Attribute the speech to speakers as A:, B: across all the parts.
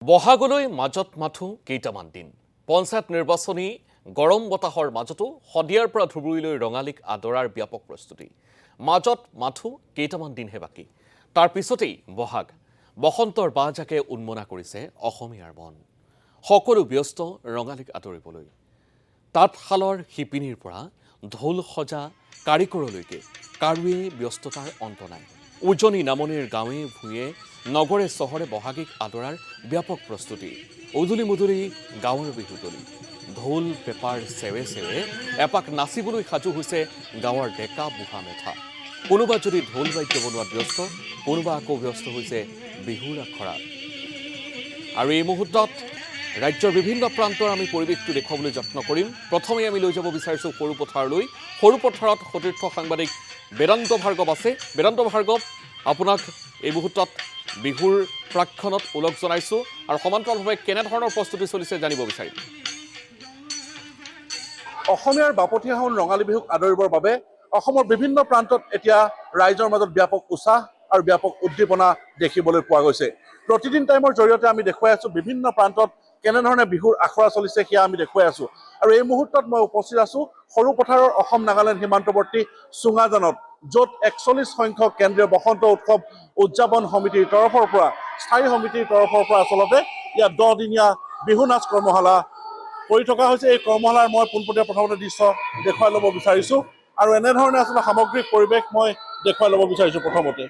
A: বহাগলৈ মাজত মাথো কেইটামান দিন পঞ্চায়ত নিৰ্বাচনী গৰম বতাহৰ মাজতো হদিয়াৰ পৰা ধুবুৰীলৈ ৰঙালীক আদৰাৰ ব্যাপক প্ৰস্তুতি মাজত মাথো কেইটামান দিনহে বাকী তাৰ পিছতেই বহাগ বসন্তৰ বাজাকে উন্মনা কৰিছে অসমীয়াৰ মন সকলো ব্যস্ত ৰঙালীক আদৰিবলৈ তাঁতশালৰ শিপিনীৰ পৰা ঢোল সজা কাৰিকৰলৈকে কাৰুৱে ব্যস্ততাৰ অন্ত নাই উজনি নামনিৰ গাঁৱে ভূঞে নগৰে চহৰে বহাগীক আদৰাৰ ব্যাপক প্ৰস্তুতি উদুলি মুদুলি গাঁৱৰ বিহুতলি ঢোল পেপাৰ চেৱে চেৱে এপাক নাচিবলৈ সাজু হৈছে গাঁৱৰ ডেকা বুঢ়া মেথা কোনোবা যদি ঢোল বাদ্য বনোৱাত ব্যস্ত কোনোবা আকৌ ব্যস্ত হৈছে বিহুৰ আখৰাত আৰু এই মুহূৰ্তত ৰাজ্যৰ বিভিন্ন প্ৰান্তৰ আমি পৰিৱেশটো দেখুৱাবলৈ যত্ন কৰিম প্ৰথমে আমি লৈ যাব বিচাৰিছোঁ সৰু পথাৰলৈ সৰু পথাৰত সতীৰ্থ সাংবাদিক বেদান্ত ভাৰ্গৱ আছে বেদান্ত ভাৰ্গৱ আপোনাক এই মুহূৰ্তত বিহুৰ প্ৰাক্ষণত ওলগ জনাইছোঁ আৰু সমান্তৰালভাৱে কেনেধৰণৰ প্ৰস্তুতি চলিছে জানিব বিচাৰিম
B: অসমীয়াৰ বাপতিসাহোন ৰঙালী বিহুক আদৰিবৰ বাবে অসমৰ বিভিন্ন প্ৰান্তত এতিয়া ৰাইজৰ মাজত ব্যাপক উৎসাহ আৰু ব্যাপক উদ্দীপনা দেখিবলৈ পোৱা গৈছে প্ৰতিদিন টাইমৰ জৰিয়তে আমি দেখুৱাই আছোঁ বিভিন্ন প্ৰান্তত কেনেধৰণে বিহুৰ আখৰা চলিছে সেয়া আমি দেখুৱাই আছোঁ আৰু এই মুহূৰ্তত মই উপস্থিত আছোঁ সৰু পথাৰৰ অসম নাগালেণ্ড সীমান্তৱৰ্তী চুঙাজানত য'ত ৪১ সংখ্যক কেন্দ্ৰীয় বসন্ত উৎসৱ উদযাপন সমিতিৰ তৰফৰ পৰা স্থায়ী সমিতিৰ তৰফৰ পৰা আচলতে ইয়াত 10 দিনীয়া বিহু নাচ কৰ্মশালা কৰি থকা হৈছে এই কৰ্মশালাৰ মই পোনপটীয়া প্ৰথমতে দৃশ্য দেখুৱাই ল'ব বিচাৰিছোঁ আৰু এনেধৰণে আচলতে সামগ্ৰিক পৰিৱেশ মই দেখুৱাই ল'ব বিচাৰিছোঁ প্ৰথমতে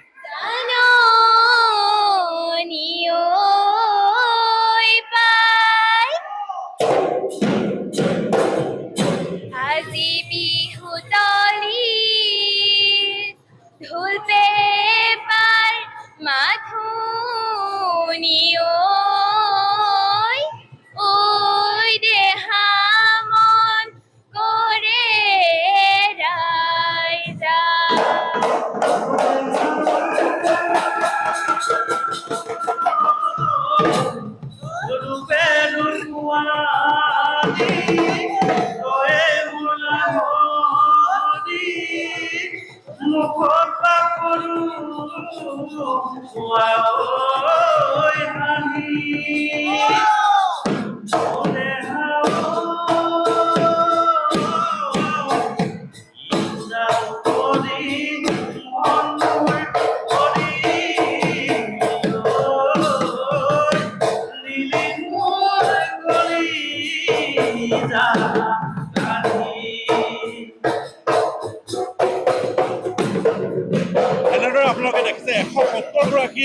B: এনেদৰে আপোনালোকে দেখিছে ১৭০গৰাকী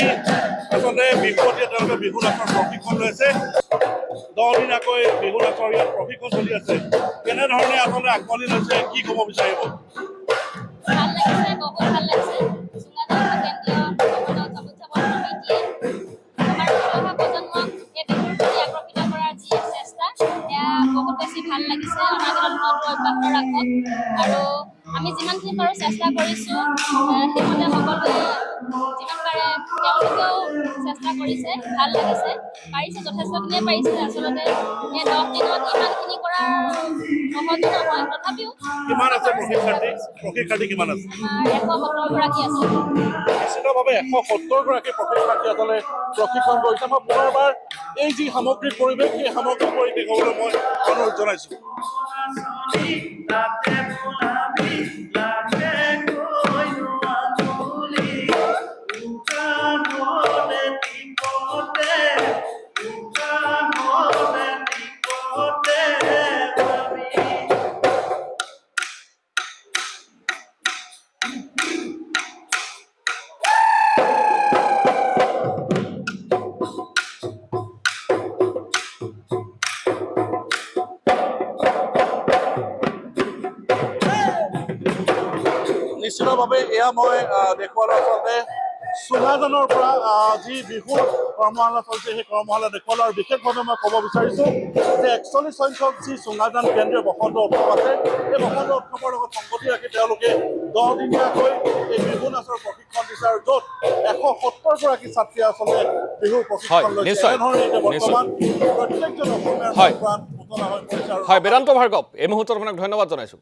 B: আচলতে বিহুৱতীয়ে তেওঁলোকে বিহু নাচৰ প্ৰশিক্ষণ লৈছে 10 দিনাকৈ বিহু নাচৰ ইয়াত প্ৰশিক্ষণ চলি আছে কেনেধৰণে আচলতে আকোৱালি লৈছে কি ক'ব বিচাৰিব
C: বহুত বেছি ভাল লাগিছে আৰু আমি যিমানখিনি পাৰোঁ চেষ্টা কৰিছোঁ সেইমতে সকলোৱে যিমান পাৰে তেওঁলোকেও চেষ্টা কৰিছে ভাল লাগিছে পাৰিছে যথেষ্টখিনিয়ে পাৰিছে আচলতে এই 10 দিনত ইমানখিনি কৰা সহজো নহয় তথাপিও
B: কিমান আছে প্ৰশিক্ষাৰ্থী কিমান আছে
C: 170গৰাকী আছে
B: নিশ্চিতভাৱে 170গৰাকী প্ৰশিক্ষাৰ্থী আচলতে প্ৰশিক্ষণ কৰিছে মই পুনৰবাৰ এই যি সামগ্ৰিক পৰিৱেশ সেই সামগ্ৰিক পৰিৱেশ দেখুৱাবলৈ মই অনুৰোধ জনাইছোঁ নিশ্চিতভাৱে এয়া মই দেখুৱালোঁ আচলতে চুঙাজানৰ পৰা যি বিহুৰ কৰ্মশালা চলিছে সেই কৰ্মশালা দেখুৱালোঁ আৰু বিশেষভাৱে মই ক'ব বিচাৰিছোঁ যে ৪১ সংখ্যক যি চুঙাজান কেন্দ্ৰীয় বসন্ত উৎসৱ আছে এই বসন্ত উৎসৱৰ লগত সংগতি ৰাখি তেওঁলোকে 10 দিনীয়াকৈ এই বিহু নাচৰ প্ৰশিক্ষণ দিছে আৰু য'ত ১৭০গৰাকী ছাত্ৰীয়ে আচলতে বিহুৰ প্ৰশিক্ষণ লৈছে এনেধৰণে এতিয়া বৰ্তমান প্ৰত্যেকজন অসমীয়াৰ প্ৰাণ উতলা হৈ পৰিছে
A: হয় বেদান্ত ভাৰ্গৱ এই মুহূৰ্তত আপোনাক ধন্যবাদ জনাইছোঁ